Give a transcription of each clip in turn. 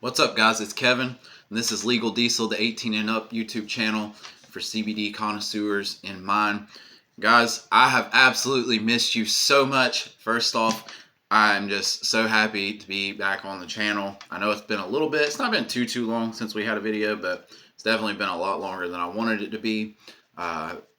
What's up, guys? It's Kevin, and this is Legal Diesel, the 18 and up YouTube channel for CBD connoisseurs in mind. Guys, I have absolutely missed you so much. First off, I'm just so happy to be back on the channel. I know it's been a little bit, it's not been too long since we had a video, but it's definitely been a lot longer than I wanted it to be.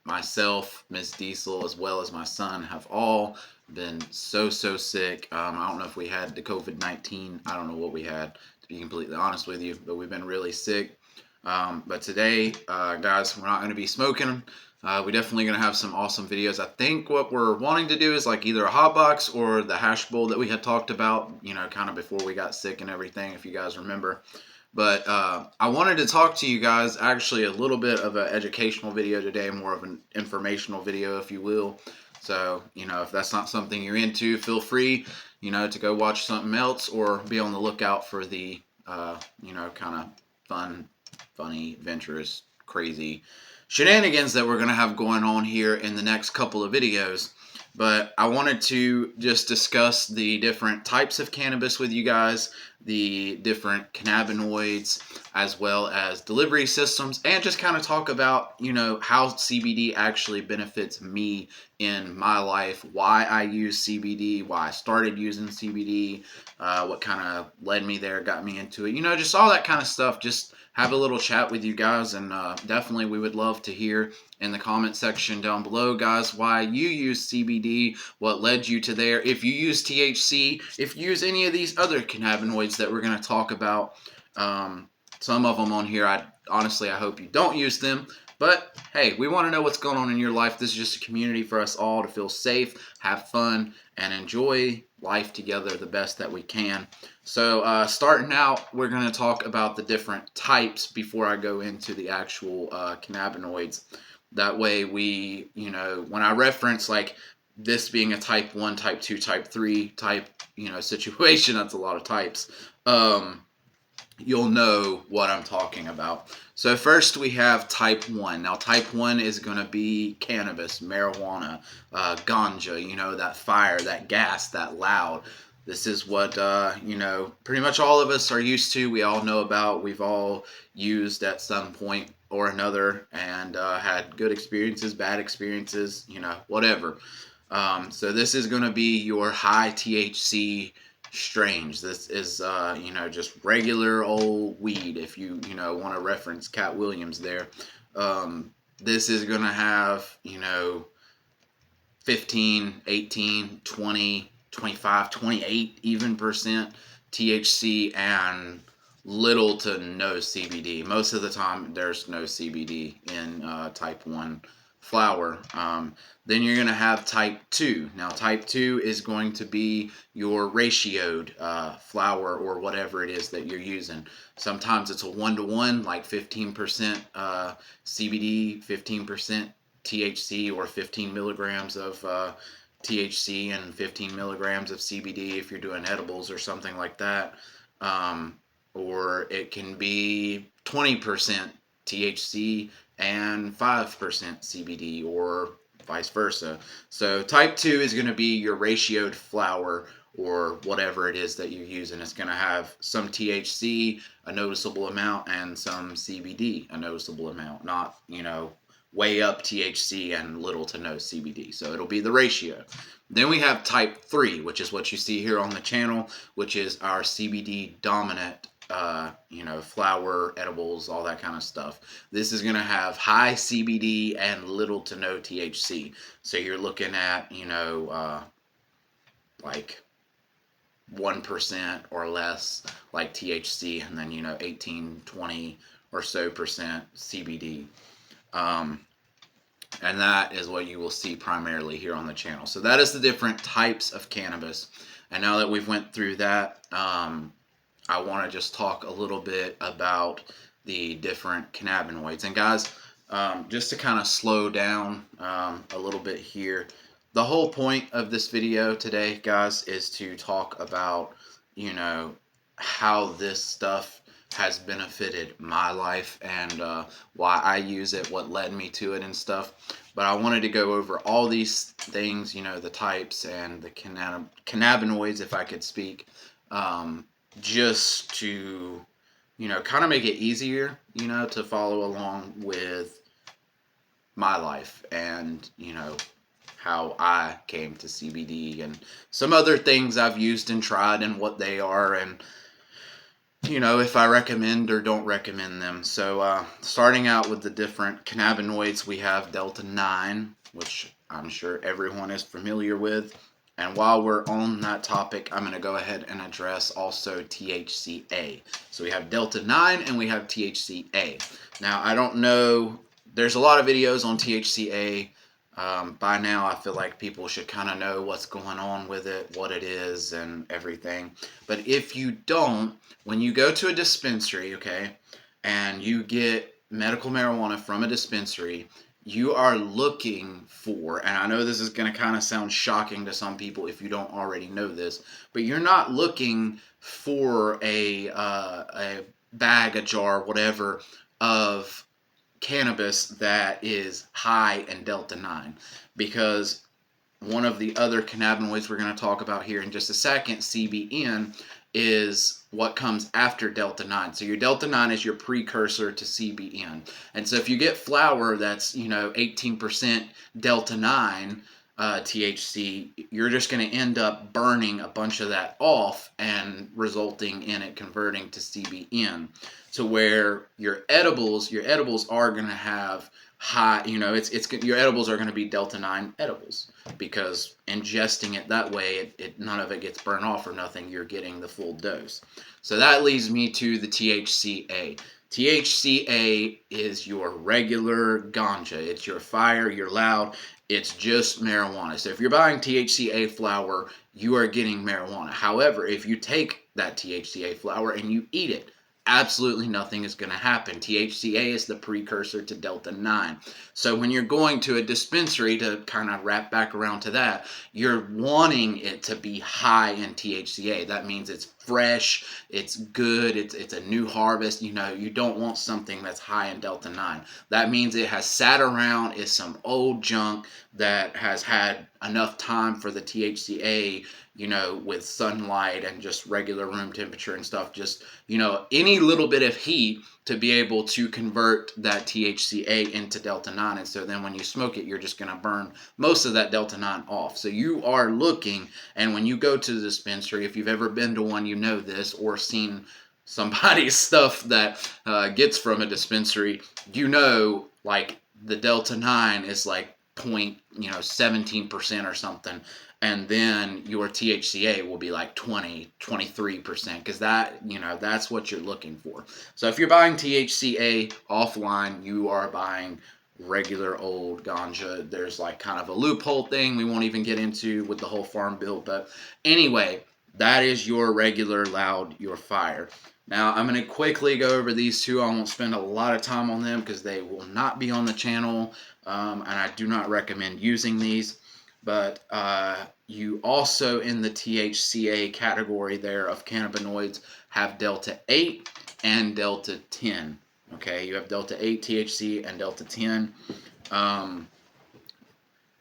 Myself, Miss Diesel, as well as my son have all been so sick. I don't know if we had the COVID-19. I don't know what we had, to be completely honest with you, but we've been really sick. But today, guys, we're not going to be smoking. We're definitely going to have some awesome videos. I think what we're wanting to do is like either a hot box or the hash bowl that we had talked about, kind of before we got sick and everything, if you guys remember. But I wanted to talk to you guys, actually a little bit of an educational video today, more of an informational video, if you will. So, if that's not something you're into, feel free, to go watch something else or be on the lookout for the, kind of funny, adventurous, crazy shenanigans that we're going to have going on here in the next couple of videos. But I wanted to just discuss the different types of cannabis with you guys, the different cannabinoids, as well as delivery systems, and just kind of talk about, how CBD actually benefits me in my life, why I use CBD, why I started using CBD, what kind of led me there, got me into it, just all that kind of stuff. Just have a little chat with you guys, and definitely we would love to hear in the comment section down below, guys, why you use CBD, what led you to there, if you use THC, if you use any of these other cannabinoids that we're going to talk about. Some of them on here, I hope you don't use them. But hey, we want to know what's going on in your life. This is just a community for us all to feel safe, have fun, and enjoy life together the best that we can. So starting out, we're going to talk about the different types before I go into the actual cannabinoids. That way we, when I reference like this being a type 1, type 2, type 3 type, situation, that's a lot of types. You'll know what I'm talking about. So first we have type 1. Now type 1 is going to be cannabis, marijuana, ganja, that fire, that gas, that loud. This is what, pretty much all of us are used to. We all know about. We've all used at some point or another and had good experiences, bad experiences, whatever. So this is going to be your high THC strains. This is, just regular old weed, if you, want to reference Cat Williams there. This is going to have, 15, 18, 20, 25, 28 even percent THC and little to no CBD. Most of the time, there's no CBD in type 1 flower. Then you're going to have type 2. Now, type 2 is going to be your ratioed flower or whatever it is that you're using. Sometimes it's a 1-to-1, like 15% CBD, 15% THC, or 15 milligrams of THC and 15 milligrams of CBD if you're doing edibles or something like that. Or it can be 20% THC and 5% CBD, or vice versa. So type 2 is going to be your ratioed flower or whatever it is that you're using. It's going to have some THC, a noticeable amount, and some CBD, a noticeable amount. Not, way up THC and little to no CBD. So it'll be the ratio. Then we have type 3, which is what you see here on the channel, which is our CBD dominant flower, edibles, all that kind of stuff. This is going to have high CBD and little to no THC. So you're looking at, like 1% or less like THC, and then, 18, 20 or so percent CBD. And that is what you will see primarily here on the channel. So that is the different types of cannabis. And now that we've went through that, I want to just talk a little bit about the different cannabinoids. And guys, just to kind of slow down a little bit here, the whole point of this video today, guys, is to talk about, how this stuff has benefited my life and why I use it, what led me to it and stuff. But I wanted to go over all these things, the types and the cannabinoids, if I could speak, just to, kind of make it easier, to follow along with my life and, how I came to CBD and some other things I've used and tried and what they are and, if I recommend or don't recommend them. So, starting out with the different cannabinoids, we have Delta 9, which I'm sure everyone is familiar with. And while we're on that topic, I'm going to go ahead and address also THCA. So we have Delta 9 and we have THCA. Now, I don't know, there's a lot of videos on THCA. By now, I feel like people should kind of know what's going on with it, what it is, and everything. But if you don't, when you go to a dispensary, okay, and you get medical marijuana from a dispensary, you are looking for, and I know this is going to kind of sound shocking to some people if you don't already know this, but you're not looking for a bag, a jar, whatever, of cannabis that is high in Delta 9, because one of the other cannabinoids we're going to talk about here in just a second, CBN, is what comes after Delta 9. So your Delta 9 is your precursor to CBN. And so if you get flower that's, 18% Delta 9 THC, you're just going to end up burning a bunch of that off and resulting in it converting to CBN. To where your edibles are going to have high, it's your edibles are going to be Delta 9 edibles, because ingesting it that way, none of it gets burned off or nothing. You're getting the full dose. So that leads me to the THCA. THCA is your regular ganja. It's your fire, your loud. It's just marijuana. So if you're buying THCA flower, you are getting marijuana. However, if you take that THCA flower and you eat it, absolutely nothing is going to happen. THCA is the precursor to Delta 9. So when you're going to a dispensary, to kind of wrap back around to that, you're wanting it to be high in THCA. That means it's fresh, it's good, it's a new harvest. You don't want something that's high in Delta 9. That means it has sat around, is some old junk that has had enough time for the THCA, with sunlight and just regular room temperature and stuff, just, any little bit of heat to be able to convert that THCA into Delta 9. And so then when you smoke it, you're just going to burn most of that Delta 9 off. So you are looking, and when you go to the dispensary, if you've ever been to one, you know this, or seen somebody's stuff that gets from a dispensary, like the Delta 9 is like 17% or something, and then your THCA will be like 23%, because that's what you're looking for. So if you're buying THCA offline, you are buying regular old ganja. There's like kind of a loophole thing we won't even get into with the whole farm bill, but anyway, that is your regular loud, your fire. Now, I'm going to quickly go over these two. I won't spend a lot of time on them because they will not be on the channel, and I do not recommend using these. But you also, in the THCA category there of cannabinoids, have Delta 8 and Delta 10. Okay, you have Delta 8 THC and Delta 10. I'm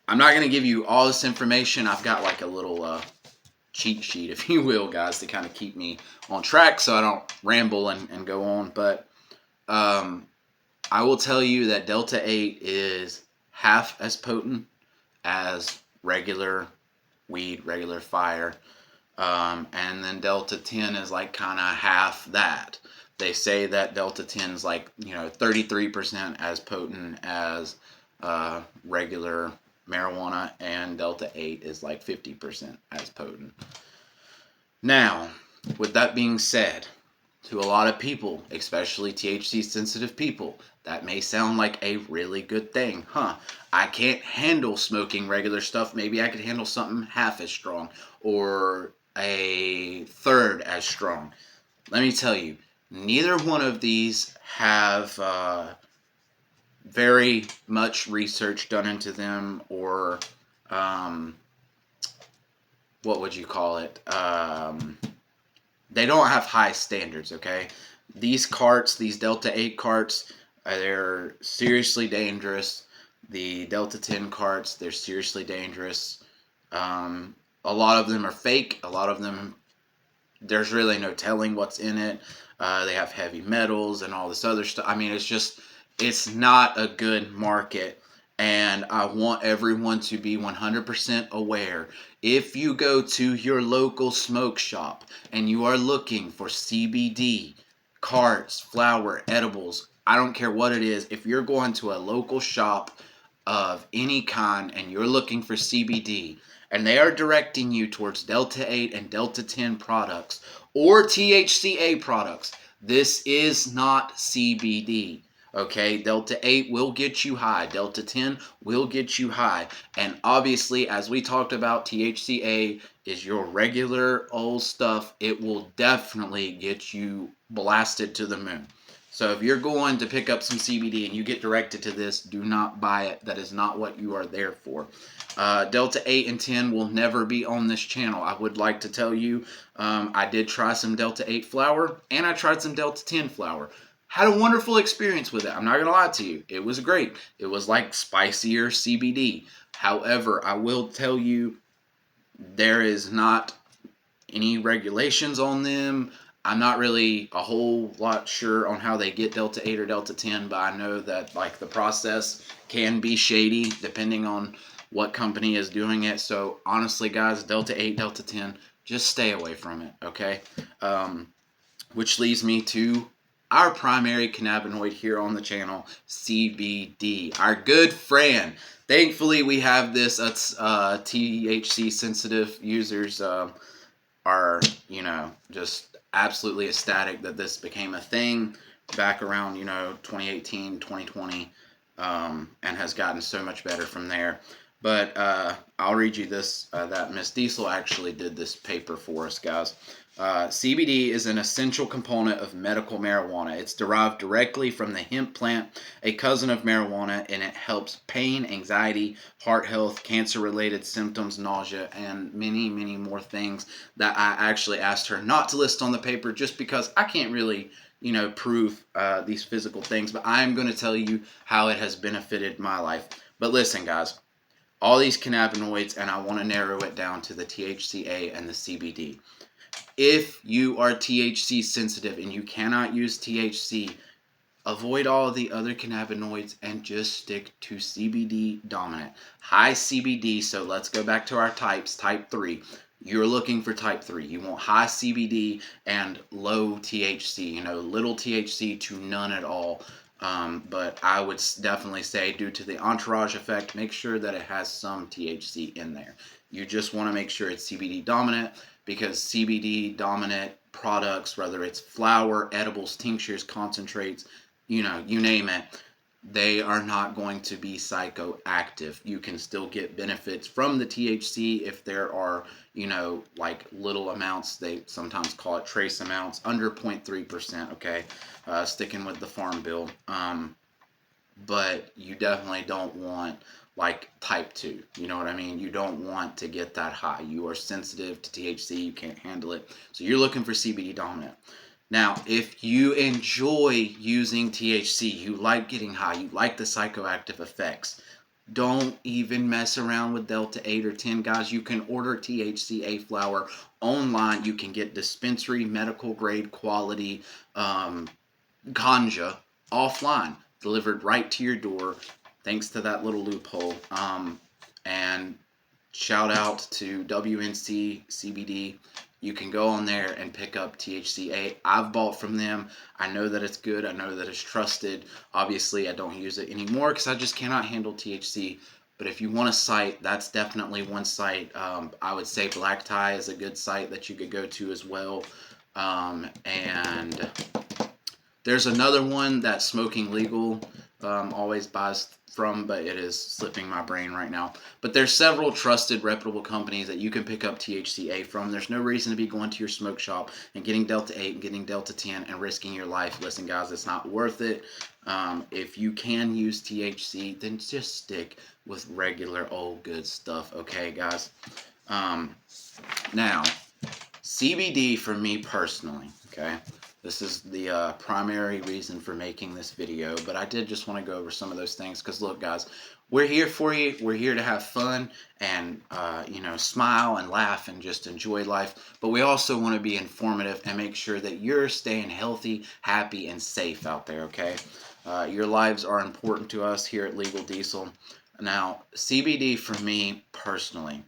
not going to give you all this information. I've got like a little cheat sheet, if you will, guys, to kind of keep me on track so I don't ramble and go on. But I will tell you that Delta 8 is half as potent as regular weed, regular fire. And then Delta 10 is like kind of half that. They say that Delta 10 is like, 33% as potent as regular marijuana, and Delta 8 is like 50% as potent. Now, with that being said, to a lot of people, especially THC sensitive people, that may sound like a really good thing. I can't handle smoking regular stuff. Maybe I could handle something half as strong or a third as strong. Let me tell you, neither one of these have very much research done into them, or what would you call it? They don't have high standards, okay? These carts, these Delta 8 carts, they're seriously dangerous. The Delta 10 carts, they're seriously dangerous. A lot of them are fake. A lot of them there's really no telling what's in it. They have heavy metals and all this other stuff. I mean, it's not a good market. And I want everyone to be 100% aware. If you go to your local smoke shop and you are looking for CBD, carts, flower, edibles, I don't care what it is. If you're going to a local shop of any kind and you're looking for CBD and they are directing you towards Delta 8 and Delta 10 products or THCA products, this is not CBD. Okay, Delta 8 will get you high. Delta 10 will get you high. And obviously, as we talked about, THCA is your regular old stuff. It will definitely get you blasted to the moon. So if you're going to pick up some CBD and you get directed to this, do not buy it. That is not what you are there for. Delta 8 and 10 will never be on this channel. I would like to tell you, I did try some Delta 8 flower and I tried some Delta 10 flower. Had a wonderful experience with it. I'm not going to lie to you. It was great. It was like spicier CBD. However, I will tell you, there is not any regulations on them. I'm not really a whole lot sure on how they get Delta 8 or Delta 10, but I know that like the process can be shady depending on what company is doing it. So honestly, guys, Delta 8, Delta 10, just stay away from it, okay? Which leads me to our primary cannabinoid here on the channel, CBD, our good friend. Thankfully, we have this. THC sensitive users are, just absolutely ecstatic that this became a thing back around, 2018, 2020, and has gotten so much better from there. But I'll read you this, that Miss Diesel actually did this paper for us, guys. CBD is an essential component of medical marijuana. It's derived directly from the hemp plant, a cousin of marijuana, and it helps pain, anxiety, heart health, cancer-related symptoms, nausea, and many, many more things that I actually asked her not to list on the paper just because I can't really, prove these physical things, but I'm going to tell you how it has benefited my life. But listen, guys, all these cannabinoids, and I want to narrow it down to the THCA and the CBD. If you are THC sensitive and you cannot use THC, avoid all the other cannabinoids and just stick to CBD dominant. High CBD, so let's go back to our types. Type 3. You're looking for type 3. You want high CBD and low THC, little THC to none at all. But I would definitely say, due to the entourage effect, make sure that it has some THC in there. You just want to make sure it's CBD dominant, because CBD dominant products, whether it's flower, edibles, tinctures, concentrates, you name it, they are not going to be psychoactive. You can still get benefits from the THC if there are, like little amounts. They sometimes call it trace amounts, under 0.3%, okay? Sticking with the Farm Bill. But you definitely don't want like type 2. You know what I mean? You don't want to get that high. You are sensitive to THC. You can't handle it. So you're looking for CBD dominant. Now, if you enjoy using THC, you like getting high, you like the psychoactive effects, don't even mess around with Delta 8 or 10, guys. You can order THCA flower online. You can get dispensary, medical grade quality ganja offline, delivered right to your door, thanks to that little loophole. And shout out to WNC CBD. You can go on there and pick up THCA. I've bought from them. I know that it's good. I know that it's trusted. Obviously, I don't use it anymore because I just cannot handle THC. But if you want a site, that's definitely one site. I would say Black Tie is a good site that you could go to as well. And there's another one that Smoking Legal always buys from, but it is slipping my brain right now. But there's several trusted, reputable companies that you can pick up THCA from. There's no reason to be going to your smoke shop and getting Delta 8 and getting Delta 10 and risking your life. Listen, guys, it's not worth it. If you can use THC, then just stick with regular old good stuff, okay, guys? Now, CBD for me personally, okay? This is the primary reason for making this video, but I did just want to go over some of those things because look, guys, we're here for you. We're here to have fun and, smile and laugh and just enjoy life. But we also want to be informative and make sure that you're staying healthy, happy, and safe out there, okay? Your lives are important to us here at Legal Diesel. Now, CBD for me personally,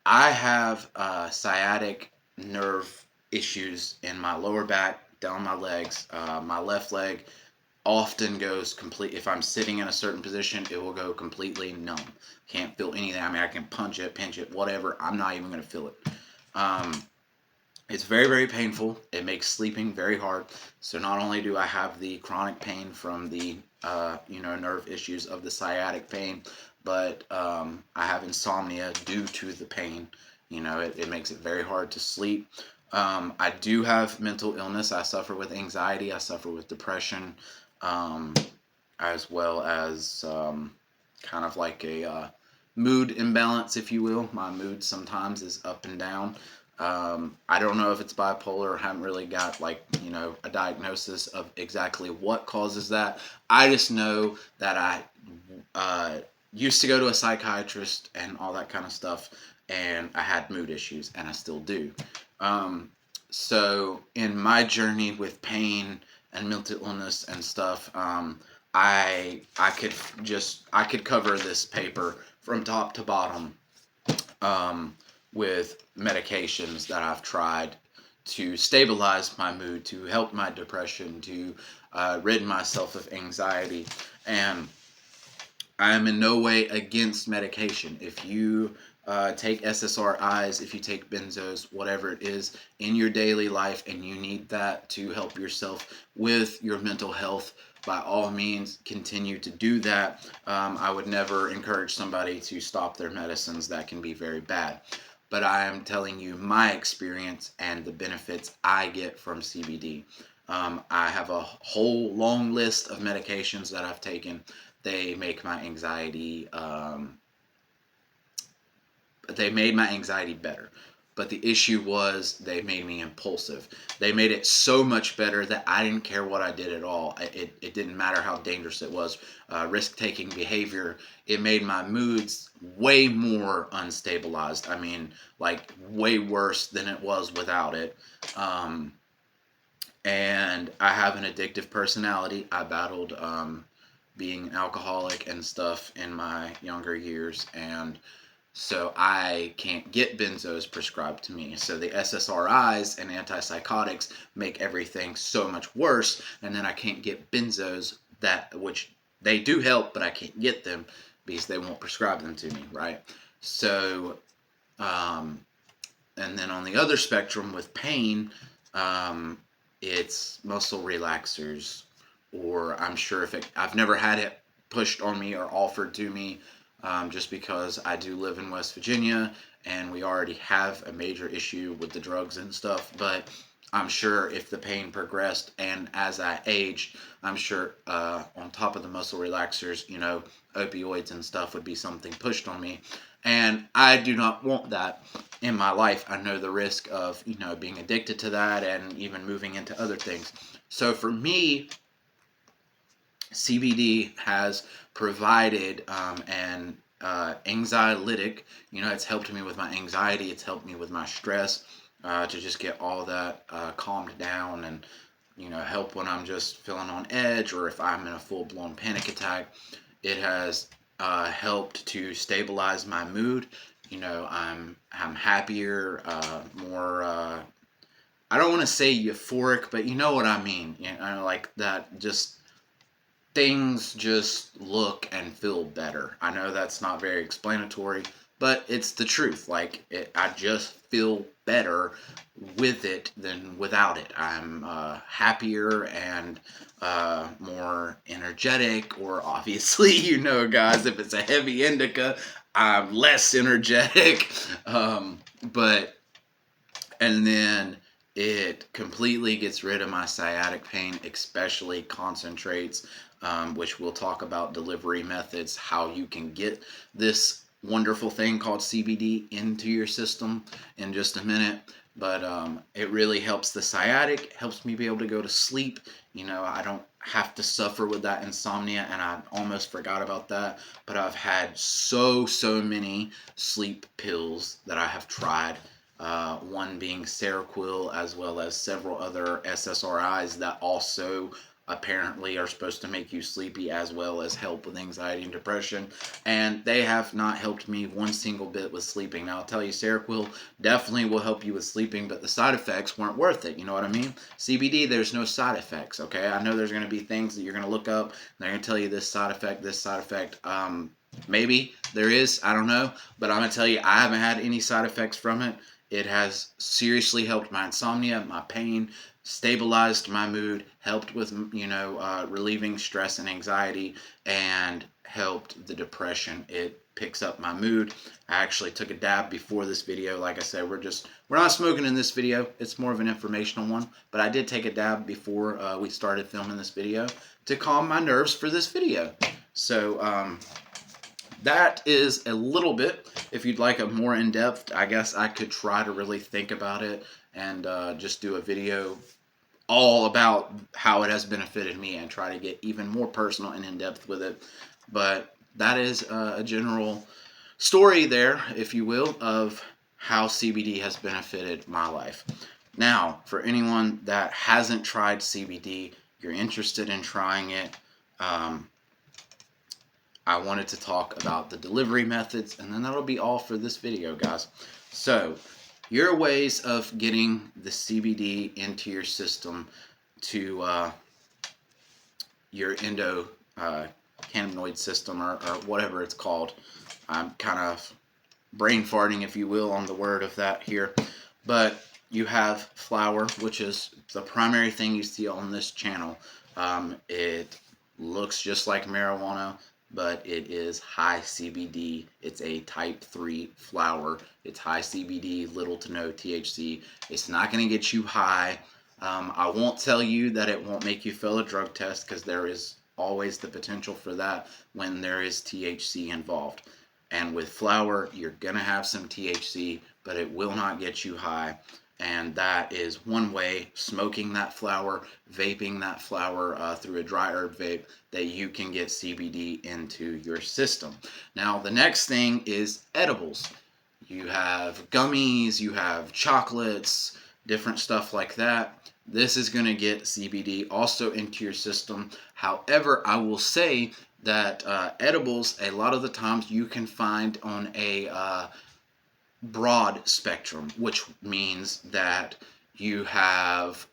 I have sciatic nerve issues in my lower back, down my legs. My left leg often goes complete. If I'm sitting in a certain position, it will go completely numb. Can't feel anything. I mean, I can punch it, pinch it, whatever. I'm not even going to feel it. It's very, very painful. It makes sleeping very hard. So not only do I have the chronic pain from the, nerve issues of the sciatic pain, but I have insomnia due to the pain. It makes it very hard to sleep. I do have mental illness. I suffer with anxiety. I suffer with depression, as well as kind of like a mood imbalance, if you will. My mood sometimes is up and down. I don't know if it's bipolar. I haven't really got a diagnosis of exactly what causes that. I just know that I used to go to a psychiatrist and all that kind of stuff, and I had mood issues, and I still do. So in my journey with pain and mental illness and stuff, I could cover this paper from top to bottom with medications that I've tried to stabilize my mood, to help my depression, to rid myself of anxiety. And I am in no way against medication. If you take SSRIs, if you take benzos, whatever it is in your daily life, and you need that to help yourself with your mental health, by all means, continue to do that. I would never encourage somebody to stop their medicines. That can be very bad. But I am telling you my experience and the benefits I get from CBD. I have a whole long list of medications that I've taken. They make my anxiety, they made my anxiety better. But the issue was they made me impulsive. They made it so much better that I didn't care what I did at all. It didn't matter how dangerous it was. Risk-taking behavior. It made my moods way more unstabilized. I mean, like way worse than it was without it. And I have an addictive personality. I battled being an alcoholic and stuff in my younger years, and so I can't get benzos prescribed to me. So the SSRIs and antipsychotics make everything so much worse, and then I can't get benzos, which they do help, but I can't get them because they won't prescribe them to me, right? So, and then on the other spectrum with pain, it's muscle relaxers, or I'm sure I've never had it pushed on me or offered to me. Just because I do live in West Virginia and we already have a major issue with the drugs and stuff. But I'm sure if the pain progressed and as I aged, I'm sure on top of the muscle relaxers, opioids and stuff would be something pushed on me. And I do not want that in my life. I know the risk of, being addicted to that and even moving into other things. So for me, CBD has provided an anxiolytic. It's helped me with my anxiety. It's helped me with my stress to just get all that calmed down and, help when I'm just feeling on edge or if I'm in a full-blown panic attack. It has helped to stabilize my mood. I'm happier, more. I don't want to say euphoric, but you know what I mean. Like that just things just look and feel better. I know that's not very explanatory, but it's the truth. I just feel better with it than without it. I'm happier and more energetic, or obviously, guys, if it's a heavy indica, I'm less energetic. And then it completely gets rid of my sciatic pain, especially concentrates, which we'll talk about delivery methods, how you can get this wonderful thing called CBD into your system in just a minute. but it really helps the sciatic, helps me be able to go to sleep. I don't have to suffer with that insomnia, and I almost forgot about that. But I've had so many sleep pills that I have tried. One being Seroquel, as well as several other SSRIs that also apparently are supposed to make you sleepy, as well as help with anxiety and depression. And they have not helped me one single bit with sleeping. Now, I'll tell you, Seroquel definitely will help you with sleeping, but the side effects weren't worth it. You know what I mean? CBD, there's no side effects, okay? I know there's going to be things that you're going to look up, and they're going to tell you this side effect, this side effect. Maybe there is, I don't know, but I'm going to tell you, I haven't had any side effects from it. It has seriously helped my insomnia, my pain, stabilized my mood, helped with, relieving stress and anxiety, and helped the depression. It picks up my mood. I actually took a dab before this video. Like I said, we're not smoking in this video. It's more of an informational one, but I did take a dab before we started filming this video to calm my nerves for this video. So that is a little bit. If you'd like a more in-depth, I guess I could try to really think about it and just do a video all about how it has benefited me and try to get even more personal and in-depth with it. But that is a general story there, if you will, of how CBD has benefited my life. Now, for anyone that hasn't tried CBD, you're interested in trying it, I wanted to talk about the delivery methods, and then that'll be all for this video, guys. So, your ways of getting the CBD into your system to your endocannabinoid system, or whatever it's called. I'm kind of brain farting, if you will, on the word of that here. But you have flower, which is the primary thing you see on this channel. It looks just like marijuana, but it is high CBD. It's a type 3 flower. It's high CBD, little to no THC. It's not going to get you high. I won't tell you that it won't make you fail a drug test, because there is always the potential for that when there is THC involved. And with flower, you're going to have some THC, but it will not get you high. And that is one way, smoking that flower, vaping that flower through a dry herb vape, that you can get CBD into your system. Now, the next thing is edibles. You have gummies, you have chocolates, different stuff like that. This is going to get CBD also into your system. However, I will say that edibles, a lot of the times you can find on a broad spectrum, which means that you have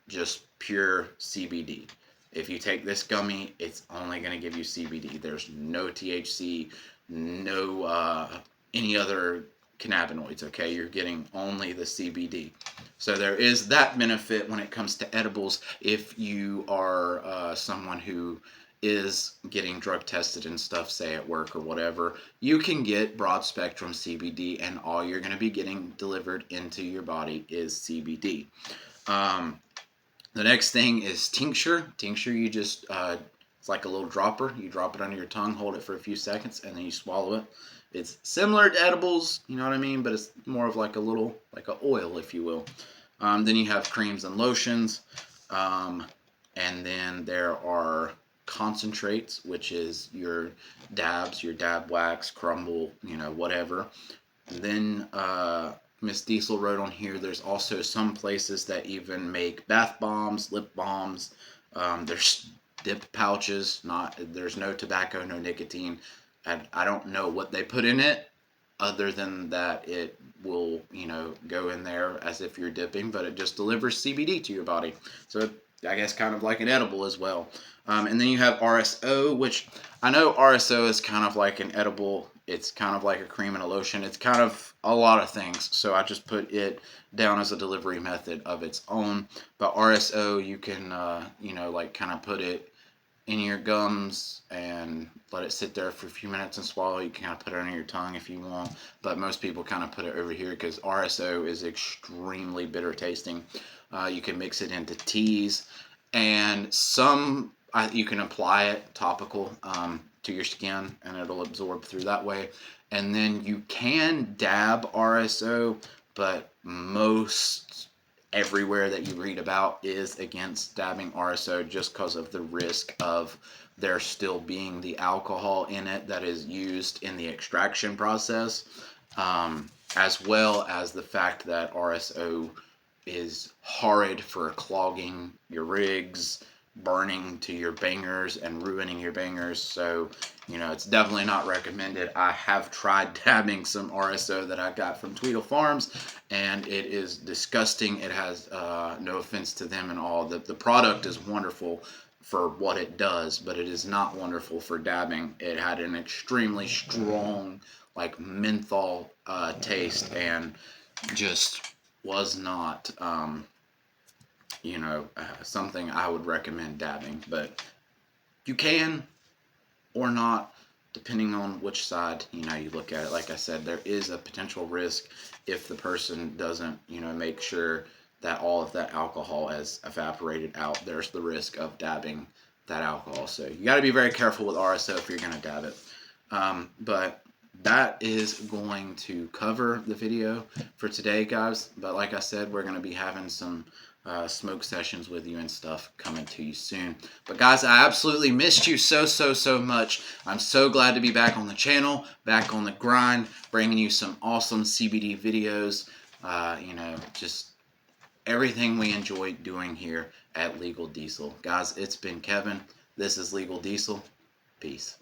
just pure CBD. If you take this gummy, it's only going to give you CBD. There's no THC, no any other cannabinoids, okay? You're getting only the CBD. So there is that benefit when it comes to edibles if you are someone who is getting drug tested and stuff, say at work or whatever. You can get broad spectrum CBD, and all you're going to be getting delivered into your body is CBD. The next thing is tincture. Tincture, you just, it's like a little dropper. You drop it under your tongue, hold it for a few seconds, and then you swallow it. It's similar to edibles, you know what I mean? But it's more of like a little, like an oil, if you will. Then you have creams and lotions. And then there are concentrates, which is your dabs, your dab wax, crumble, whatever. And then Miss Diesel wrote on here, there's also some places that even make bath bombs, lip balms. There's dip pouches. There's no tobacco, no nicotine. I don't know what they put in it, other than that it will, go in there as if you're dipping, but it just delivers CBD to your body. So I guess kind of like an edible as well. And then you have RSO, which I know RSO is kind of like an edible. It's kind of like a cream and a lotion. It's kind of a lot of things. So I just put it down as a delivery method of its own. But RSO, you can, like kind of put it in your gums and let it sit there for a few minutes and swallow. You can kind of put it under your tongue if you want, but most people kind of put it over here because RSO is extremely bitter tasting. You can mix it into teas, and you can apply it topical to your skin, and it'll absorb through that way. And then you can dab RSO, but most everywhere that you read about is against dabbing RSO just because of the risk of there still being the alcohol in it that is used in the extraction process, as well as the fact that RSO is horrid for clogging your rigs, burning to your bangers, and ruining your bangers. So, it's definitely not recommended. I have tried dabbing some RSO that I got from Tweedle Farms, and it is disgusting. It has no offense to them and all. The product is wonderful for what it does, but it is not wonderful for dabbing. It had an extremely strong, like menthol taste, and just was not, something I would recommend dabbing. But you can or not, depending on which side you look at it. Like I said, there is a potential risk if the person doesn't make sure that all of that alcohol has evaporated out. There's the risk of dabbing that alcohol. So you got to be very careful with RSO if you're going to dab it. But that is going to cover the video for today, guys. But like I said, we're going to be having some smoke sessions with you and stuff coming to you soon. But guys, I absolutely missed you so much. I'm so glad to be back on the channel, back on the grind, bringing you some awesome CBD videos. Just everything we enjoy doing here at Legal Diesel. Guys, it's been Kevin. This is Legal Diesel. Peace.